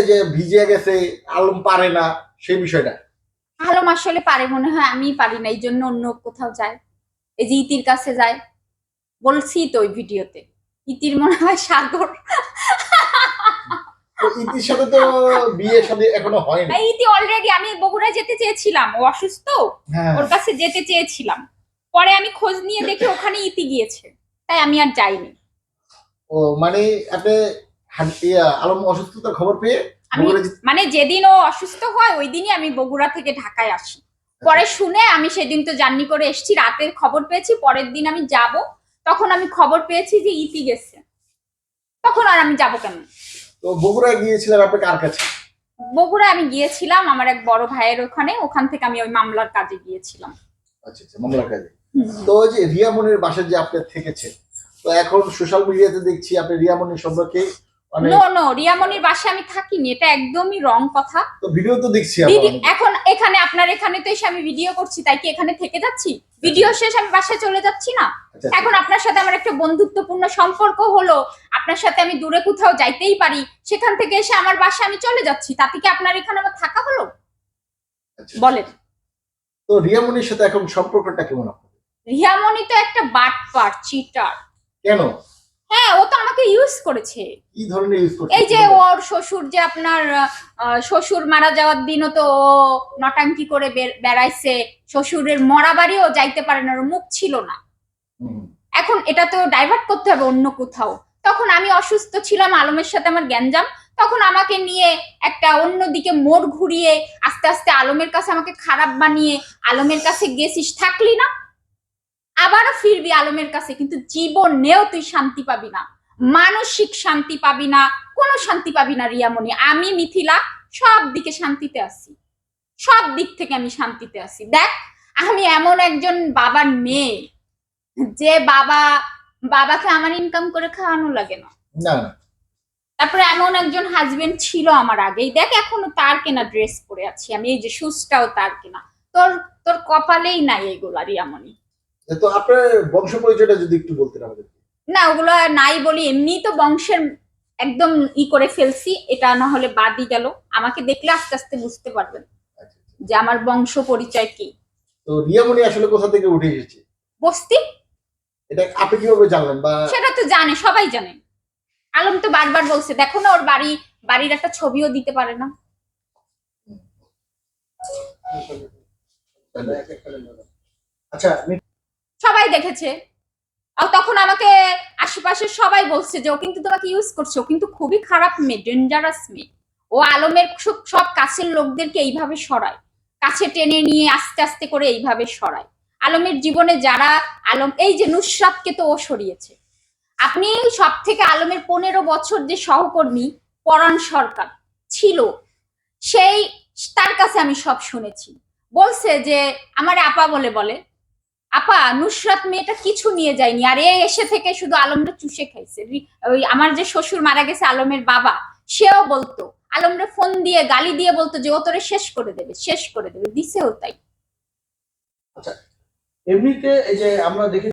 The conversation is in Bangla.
যে ভিজে গেছে, আলম পারে না সেই বিষয়টা। আলম আসলে পারে মনে হয়, আমি পারি না, এই জন্য অন্য কোথাও যায়। এই যে ইতির কাছে যায়, বলছি তো ওই ভিডিওতে, ইতির মনে হয় সাগর। তো ইতির সাথে তো বিয়ে শাদী এখনো হয়নি। ইতি অলরেডি, আমি বগুড়া যেতে চেয়েছিলাম, ও অসুস্থ, হ্যাঁ। ওর কাছে যেতে চেয়েছিলাম, পরে আমি খোঁজ নিয়ে দেখি ওখানে ইতি গিয়েছে, তাই আমি আর যাইনি। ও মানে আপনি আলম অসুস্থতার খবর পেয়ে আমি মানে যেদিন ও অসুস্থ হয় ওই দিনই আমি বগুড়া থেকে ঢাকায় আসি। পরে শুনে আমি সেদিন তো জার্নি করে এসেছি, রাতের খবর পেয়েছি, পরের দিন আমি যাব, তখন আমি খবর পেয়েছি যে ইতি গেছে, তখন আর আমি যাব কেন। তো বগুড়া গিয়েছিলেন আপনি কার কাছে? বগুড়া আমি গিয়েছিলাম আমার এক বড় ভাইয়ের ওখানে, ওখান থেকে আমি ওই মামলার কাজে গিয়েছিলাম। আচ্ছা আচ্ছা, মামলার কাজে। তো ওই যে রিয়ামনির বাসায় যে আপনি থেকেছেন, তো এখন সোশ্যাল মিডিয়াতে দেখছি আপনি রিয়ামনির সম্পর্কে নো রিয়ামনির বাসায় আমি থাকিনি, এটা একদমই রং কথা। তো ভিডিও তো দেখছি এখন এখানে আপনার এখানে তো এসে আমি ভিডিও করছি, তাই কি এখানে থেকে যাচ্ছি? ভিডিও শেষ আমি বাসায় চলে যাচ্ছি না? এখন আপনার সাথে আমার একটা বন্ধুত্বপূর্ণ সম্পর্ক হলো, আপনার সাথে আমি দূরে কোথাও যাইতেই পারি, সেখান থেকে এসে আমার বাসায় আমি চলে যাচ্ছি, তাতে কি আপনার এখানে আমার থাকা হলো? বলেন। তো রিয়ামনির সাথে এখন সম্পর্কটা কেমন আপনাদের? রিয়ামনি তো একটা বাটপার, চিটার। কেন? হ্যাঁ, ও তো আমাকে ইউজ করেছে। কি ধরনের ইউজ করছে? এই যে ওর শ্বশুর, যে আপনার শ্বশুর মারা যাওয়ার দিনও তো ও নটাঙ্কি করে বেড়াইছে, শ্বশুরের মরা বাড়িও যাইতে পারে না, ওর মুখ ছিল না। এখন এটা তো ডাইভার্ট করতে হবে অন্য কোথাও। তখন আমি অসুস্থ ছিলাম, আলমের সাথে আমার গ্যাঞ্জাম, তখন আমাকে নিয়ে একটা অন্যদিকে মোড় ঘুরিয়ে আস্তে আস্তে আলমের কাছে আমাকে খারাপ বানিয়ে আলমের কাছে গেছিস, থাকলি না, আবারও ফিরবি আলমের কাছে, কিন্তু জীবনেও তুই শান্তি পাবি না, মানসিক শান্তি পাবি না, কোনো শান্তি পাবি না রিয়ামণি। আমি মিথিলা সব দিকে শান্তিতে আছি, সব দিক থেকে আমি শান্তিতে আছি। দেখ, আমি এমন একজন বাবার মেয়ে যে বাবাকে আমার ইনকাম করে খাওয়ানো লাগে না। তারপরে এমন একজন হাজবেন্ড ছিল আমার আগেই, দেখ এখনো তার কেনা ড্রেস পরে আছি আমি, এই যে শুজটাও তার কেনা। তোর তোর কপালেই নাই এগুলা রিয়ামণি। তো আপনার বংশ পরিচয়টা যদি একটু বলতেন আমাদের। না, ওগুলো নাই বলি, এমনি তো বংশের একদম করে ফেলছি, এটা না হলে বাদই গেল, আমাকে দেখলে আস্তে আস্তে বুঝতে পারবেন যে আমার বংশ পরিচয় কি। তো রিয়ামণি আসলে কোথা থেকে উঠে এসেছে? বস্তি। এটা আপনি কিভাবে জানলেন? বা সেটা তো জানে, সবাই জানে, আলম তো বারবার বলছে, দেখো না ওর বাড়ির একটা ছবিও দিতে পারে না। আচ্ছা, সবাই দেখেছে, আর তখন আমাকে আশেপাশে সবাই বলছে যে ও কিন্তু তোমাকে ইউজ করছে, ও কিন্তু খুবই খারাপ মেয়ে, ডেঞ্জারাস মেয়ে। ও আলমের সব কাছের লোকদেরকে এইভাবে সরায়, কাছে টেনে নিয়ে আস্তে আস্তে করে এইভাবে সরায়। আলমের জীবনে যারা আলম, এই যে নুসরাতকে তো ও সরিয়েছে। আপনি সব থেকে আলমের 15 বছর যে সহকর্মী পরাণ সরকার ছিল, সেই তার কাছে আমি সব শুনেছি, বলছে যে আমার আপা বলে বলে, আপা নুসরাত মেয়েটা কিছু নিয়ে যায়নি, আর এ এসে থেকে শুধু আলমটা চুষে খাইছে। ওই আমার যে শ্বশুর মারা গেছে আলমের বাবা, সেও বলতো আলমরে ফোন দিয়ে গালি দিয়ে বলতো যে ও তোরে শেষ করে দেবে, শেষ করে দেবে, দিছেও তাই। আচ্ছা, এমনিতে এই যে আমরা দেখি